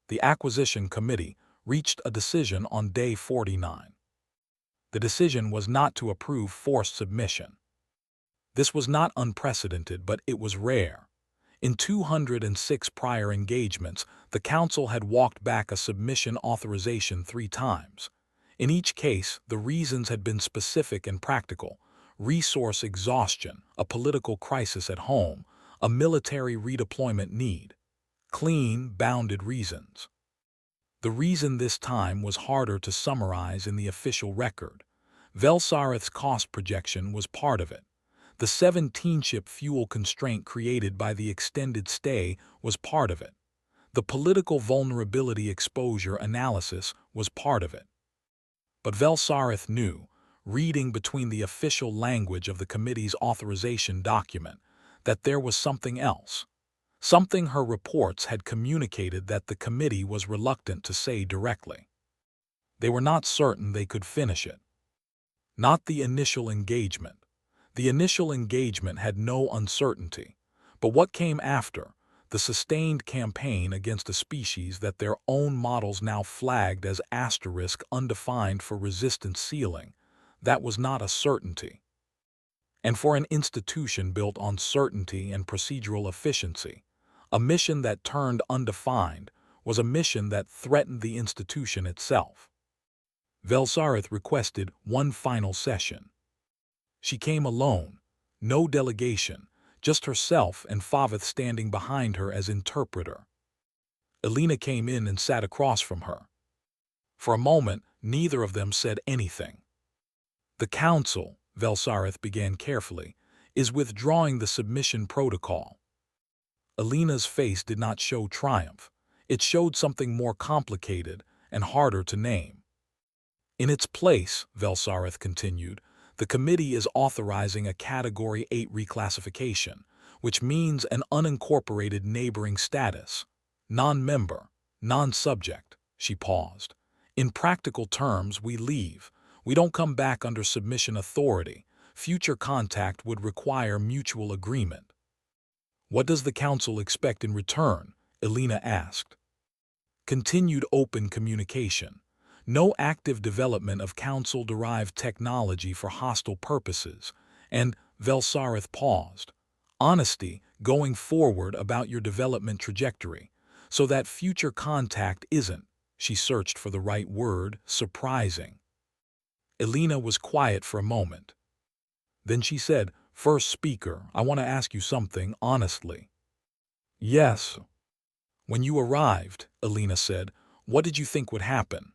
A: The acquisition committee reached a decision on day 49. The decision was not to approve forced submission. This was not unprecedented, but it was rare. In 206 prior engagements, the Council had walked back a submission authorization 3 times. In each case, the reasons had been specific and practical: resource exhaustion, a political crisis at home, a military redeployment need. Clean, bounded reasons. The reason this time was harder to summarize in the official record. Velsarith's cost projection was part of it. The 17-ship fuel constraint created by the extended stay was part of it. The political vulnerability exposure analysis was part of it. But Velsarith knew, reading between the official language of the committee's authorization document, that there was something else. Something her reports had communicated that the committee was reluctant to say directly. They were not certain they could finish it. Not the initial engagement. The initial engagement had no uncertainty, but what came after, the sustained campaign against a species that their own models now flagged as asterisk undefined for resistance ceiling, that was not a certainty. And for an institution built on certainty and procedural efficiency, a mission that turned undefined was a mission that threatened the institution itself. Velsarith requested one final session. She came alone, no delegation, just herself and Favith standing behind her as interpreter. Elena came in and sat across from her. For a moment, neither of them said anything. The Council, Velsarith began carefully, is withdrawing the submission protocol. Elena's face did not show triumph. It showed something more complicated and harder to name. In its place, Velsarith continued, the committee is authorizing a Category 8 reclassification, which means an unincorporated neighboring status. Non-member, non-subject. She paused. In practical terms, we leave. We don't come back under submission authority. Future contact would require mutual agreement. What does the Council expect in return? Elena asked. Continued open communication. No active development of Council-derived technology for hostile purposes, and Velsarith paused. Honesty going forward about your development trajectory, so that future contact isn't, she searched for the right word, surprising. Elena was quiet for a moment. Then she said, "First speaker, I want to ask you something honestly." "Yes." "When you arrived," Elena said, "what did you think would happen?"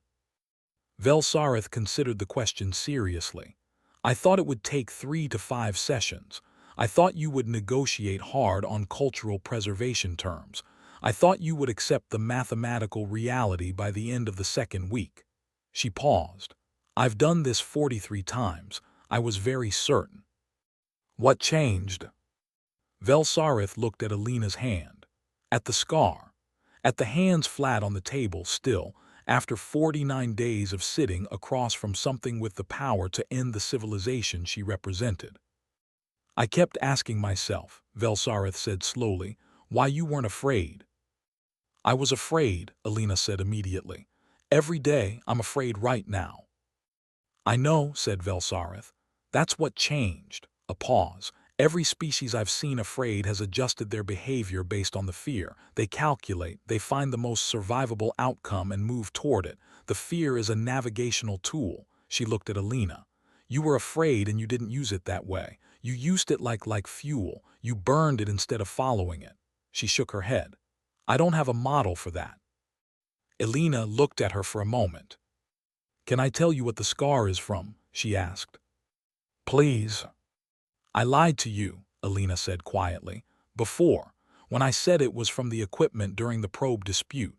A: Velsarith considered the question seriously. I thought it would take 3 to 5 sessions. I thought you would negotiate hard on cultural preservation terms. I thought you would accept the mathematical reality by the end of the second week. She paused. I've done this 43 times. I was very certain. What changed? Velsarith looked at Alina's hand. At the scar. At the hands flat on the table still, after 49 days of sitting across from something with the power to end the civilization she represented. I kept asking myself, Velsarith said slowly, why you weren't afraid. I was afraid, Alina said immediately. Every day I'm afraid right now. I know, said Velsarith. That's what changed. A pause. Every species I've seen afraid has adjusted their behavior based on the fear. They calculate, they find the most survivable outcome and move toward it. The fear is a navigational tool. She looked at Alina. You were afraid and you didn't use it that way. You used it like fuel. You burned it instead of following it. She shook her head. I don't have a model for that. Alina looked at her for a moment. Can I tell you what the scar is from? She asked. Please. I lied to you, Alina said quietly, before, when I said it was from the equipment during the probe dispute.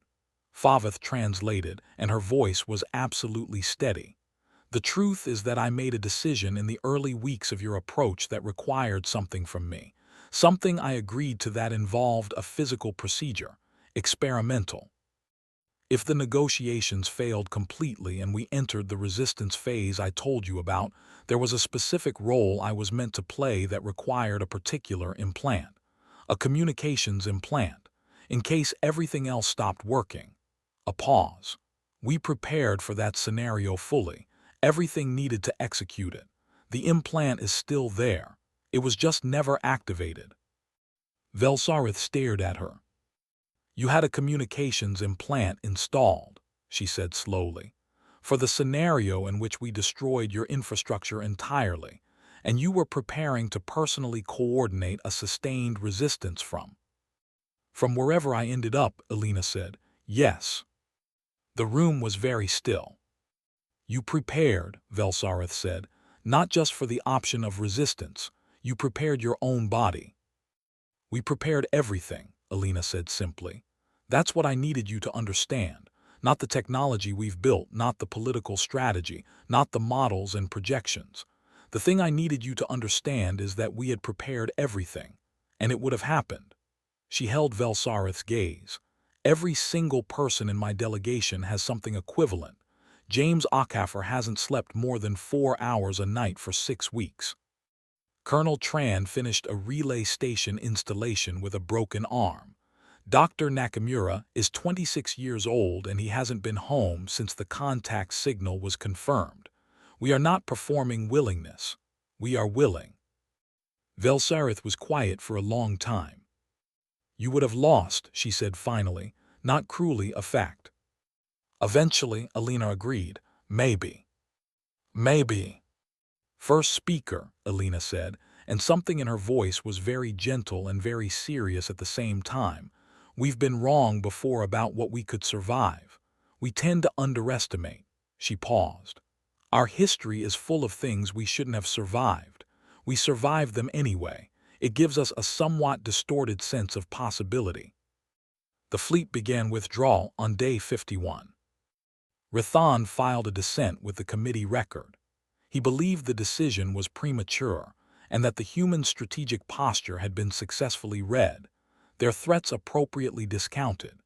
A: Favith translated, and her voice was absolutely steady. The truth is that I made a decision in the early weeks of your approach that required something from me. Something I agreed to that involved a physical procedure, experimental. If the negotiations failed completely and we entered the resistance phase I told you about, there was a specific role I was meant to play that required a particular implant, a communications implant, in case everything else stopped working. A pause. We prepared for that scenario fully. Everything needed to execute it. The implant is still there. It was just never activated. Velsarith stared at her. You had a communications implant installed, she said slowly, for the scenario in which we destroyed your infrastructure entirely, and you were preparing to personally coordinate a sustained resistance from. From wherever I ended up, Alina said, yes. The room was very still. You prepared, Velsarith said, not just for the option of resistance. You prepared your own body. We prepared everything, Alina said simply. That's what I needed you to understand. Not the technology we've built, not the political strategy, not the models and projections. The thing I needed you to understand is that we had prepared everything, and it would have happened. She held Velsarith's gaze. Every single person in my delegation has something equivalent. James Ockhaffer hasn't slept more than 4 hours a night for 6 weeks. Colonel Tran finished a relay station installation with a broken arm. Dr. Nakamura is 26 years old and he hasn't been home since the contact signal was confirmed. We are not performing willingness. We are willing. Velsarith was quiet for a long time. You would have lost, she said finally, not cruelly, a fact. Eventually, Alina agreed. Maybe. Maybe. First speaker, Alina said, and something in her voice was very gentle and very serious at the same time. We've been wrong before about what we could survive. We tend to underestimate. She paused. Our history is full of things we shouldn't have survived. We survived them anyway. It gives us a somewhat distorted sense of possibility. The fleet began withdrawal on day 51. Rathan filed a dissent with the committee record. He believed the decision was premature and that the human strategic posture had been successfully read, their threats appropriately discounted.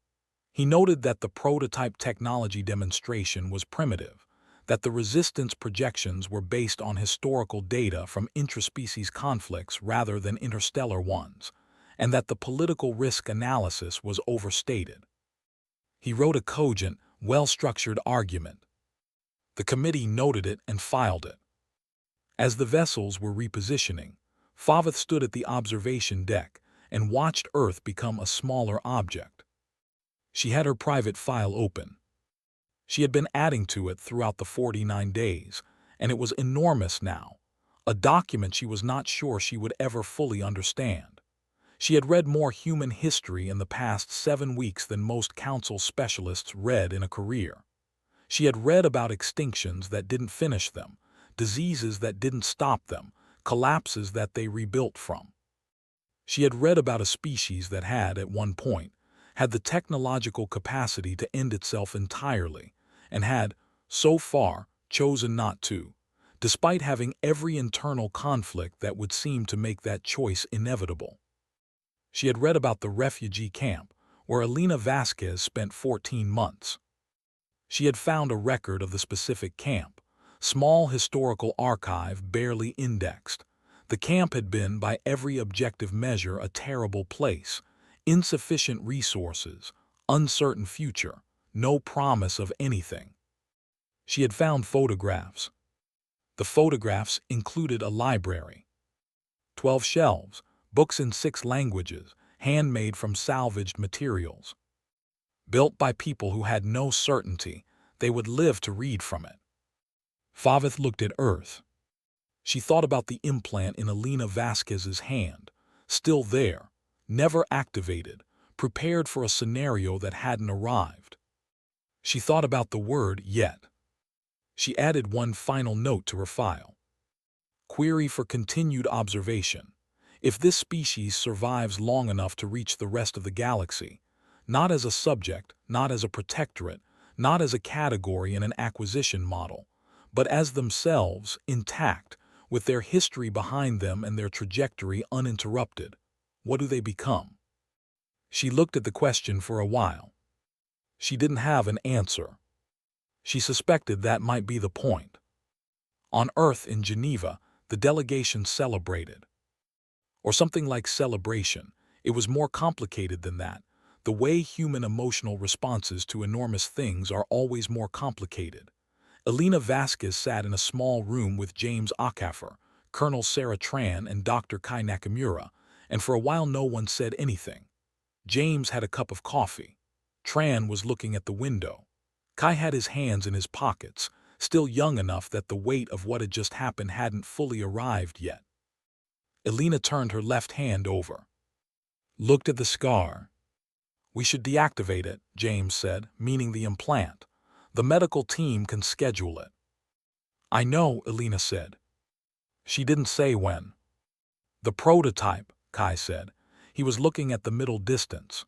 A: He noted that the prototype technology demonstration was primitive, that the resistance projections were based on historical data from intraspecies conflicts rather than interstellar ones, and that the political risk analysis was overstated. He wrote a cogent, well-structured argument. The committee noted it and filed it. As the vessels were repositioning, Favith stood at the observation deck and watched Earth become a smaller object. She had her private file open. She had been adding to it throughout the 49 days, and it was enormous now, a document she was not sure she would ever fully understand. She had read more human history in the past 7 weeks than most council specialists read in a career. She had read about extinctions that didn't finish them, diseases that didn't stop them, collapses that they rebuilt from. She had read about a species that had, at one point, had the technological capacity to end itself entirely, and had, so far, chosen not to, despite having every internal conflict that would seem to make that choice inevitable. She had read about the refugee camp, where Elena Vasquez spent 14 months. She had found a record of the specific camp, small historical archive barely indexed. The camp had been, by every objective measure, a terrible place. Insufficient resources, uncertain future, no promise of anything. She had found photographs. The photographs included a library. 12 shelves, books in 6 languages, handmade from salvaged materials. Built by people who had no certainty they would live to read from it. Favith looked at Earth. She thought about the implant in Elena Vasquez's hand, still there, never activated, prepared for a scenario that hadn't arrived. She thought about the word yet. She added one final note to her file. Query for continued observation. If this species survives long enough to reach the rest of the galaxy, not as a subject, not as a protectorate, not as a category in an acquisition model, but as themselves, intact, with their history behind them and their trajectory uninterrupted, what do they become? She looked at the question for a while. She didn't have an answer. She suspected that might be the point. On Earth in Geneva, the delegation celebrated. Or something like celebration. It was more complicated than that. The way human emotional responses to enormous things are always more complicated. Elena Vasquez sat in a small room with James Okafor, Colonel Sarah Tran, and Dr. Kai Nakamura, and for a while no one said anything. James had a cup of coffee. Tran was looking at the window. Kai had his hands in his pockets, still young enough that the weight of what had just happened hadn't fully arrived yet. Elena turned her left hand over. Looked at the scar. We should deactivate it, James said, meaning the implant. The medical team can schedule it. I know, Elena said. She didn't say when. The prototype, Kai said. He was looking at the middle distance.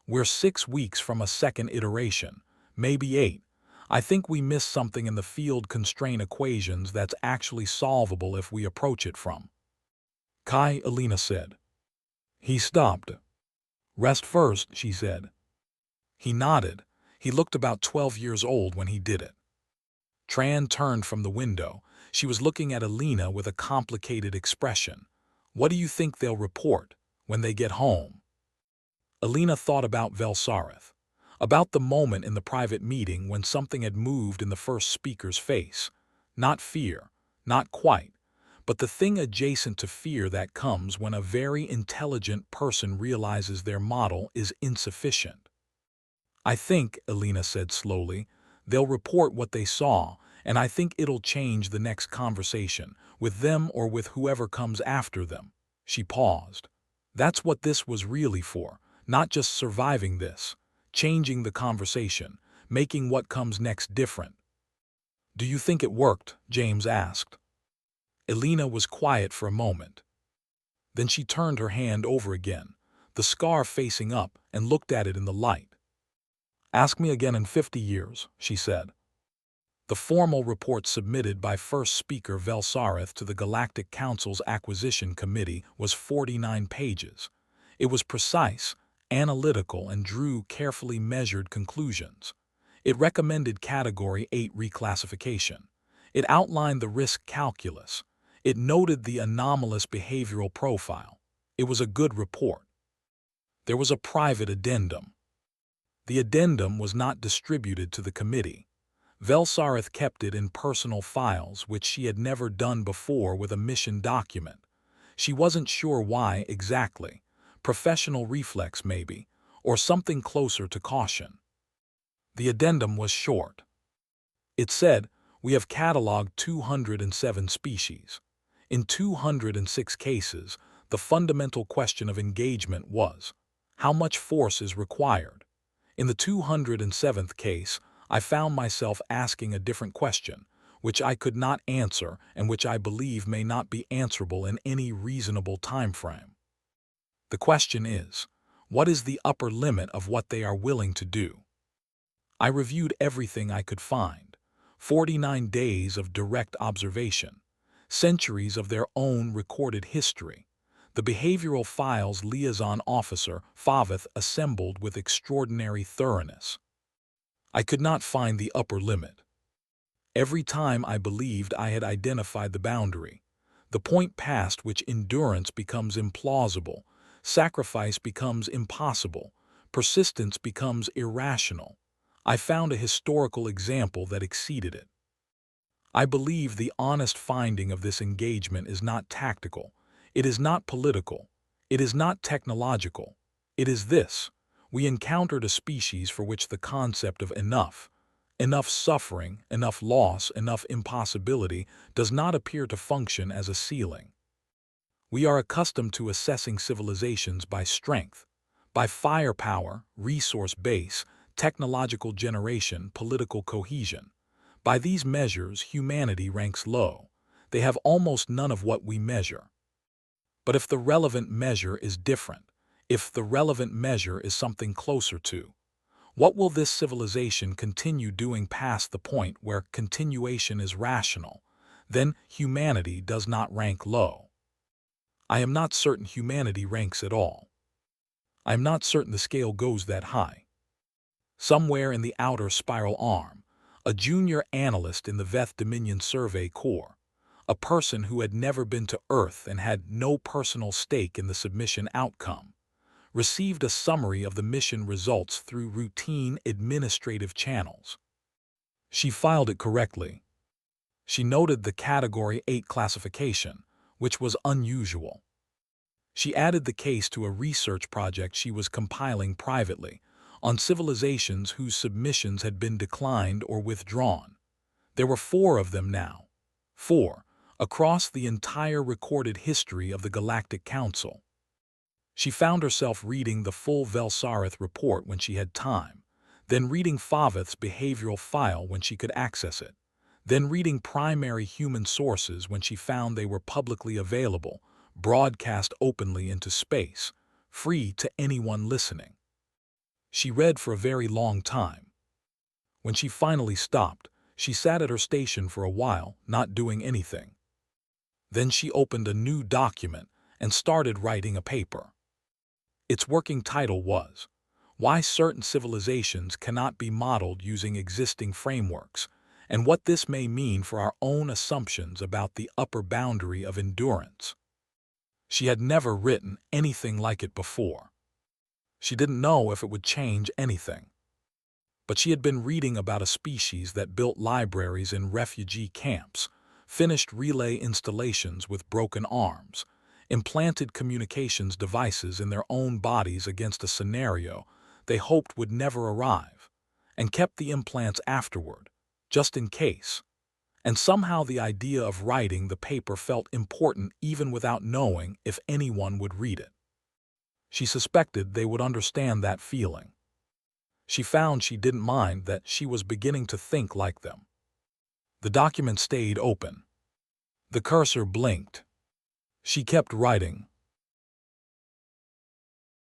A: We're 6 weeks from a second iteration, maybe 8. I think we missed something in the field constraint equations that's actually solvable if we approach it from. Kai, Elena said. He stopped. Rest first, she said. He nodded. He looked about 12 years old when he did it. Tran turned from the window. She was looking at Elena with a complicated expression. What do you think they'll report when they get home? Elena thought about Velsarith, about the moment in the private meeting when something had moved in the first speaker's face. Not fear, not quite, but the thing adjacent to fear that comes when a very intelligent person realizes their model is insufficient. I think, Elena said slowly, they'll report what they saw, and I think it'll change the next conversation, with them or with whoever comes after them. She paused. That's what this was really for, not just surviving this, changing the conversation, making what comes next different. Do you think it worked? James asked. Elena was quiet for a moment. Then she turned her hand over again, the scar facing up, and looked at it in the light. Ask me again in 50 years, she said. The formal report submitted by first speaker Velsarith to the Galactic Council's Acquisition Committee was 49 pages. It was precise, analytical, and drew carefully measured conclusions. It recommended Category 8 reclassification. It outlined the risk calculus. It noted the anomalous behavioral profile. It was a good report. There was a private addendum. The addendum was not distributed to the committee. Velsarith kept it in personal files, which she had never done before with a mission document. She wasn't sure why exactly. Professional reflex maybe, or something closer to caution. The addendum was short. It said, we have cataloged 207 species. In 206 cases, the fundamental question of engagement was, how much force is required? In the 207th case, I found myself asking a different question, which I could not answer and which I believe may not be answerable in any reasonable time frame. The question is, what is the upper limit of what they are willing to do? I reviewed everything I could find, 49 days of direct observation, centuries of their own recorded history, the behavioral files liaison officer Favith assembled with extraordinary thoroughness. I could not find the upper limit. Every time I believed I had identified the boundary, the point past which endurance becomes implausible, sacrifice becomes impossible, persistence becomes irrational, I found a historical example that exceeded it. I believe the honest finding of this engagement is not tactical, it is not political, it is not technological, it is this: we encountered a species for which the concept of enough suffering, enough loss, enough impossibility does not appear to function as a ceiling. We are accustomed to assessing civilizations by strength, by firepower, resource base, technological generation, political cohesion. By these measures, humanity ranks low. They have almost none of what we measure. But if the relevant measure is different, if the relevant measure is something closer to, what will this civilization continue doing past the point where continuation is rational? Then humanity does not rank low. I am not certain humanity ranks at all. I am not certain the scale goes that high. Somewhere in the outer spiral arm, a junior analyst in the Veth Dominion Survey Corps, a person who had never been to Earth and had no personal stake in the submission outcome, received a summary of the mission results through routine administrative channels. She filed it correctly. She noted the Category 8 classification, which was unusual. She added the case to a research project she was compiling privately on civilizations whose submissions had been declined or withdrawn. There were 4 of them now. 4, across the entire recorded history of the Galactic Council. She found herself reading the full Velsarith report when she had time, then reading Favith's behavioral file when she could access it, then reading primary human sources when she found they were publicly available, broadcast openly into space, free to anyone listening. She read for a very long time. When she finally stopped, she sat at her station for a while, not doing anything. Then she opened a new document and started writing a paper. Its working title was, "Why Certain Civilizations Cannot Be Modeled Using Existing Frameworks, and What This May Mean for Our Own Assumptions About the Upper Boundary of Endurance." She had never written anything like it before. She didn't know if it would change anything. But she had been reading about a species that built libraries in refugee camps, finished relay installations with broken arms, implanted communications devices in their own bodies against a scenario they hoped would never arrive, and kept the implants afterward, just in case. And somehow the idea of writing the paper felt important even without knowing if anyone would read it. She suspected they would understand that feeling. She found she didn't mind that she was beginning to think like them. The document stayed open. The cursor blinked. She kept writing,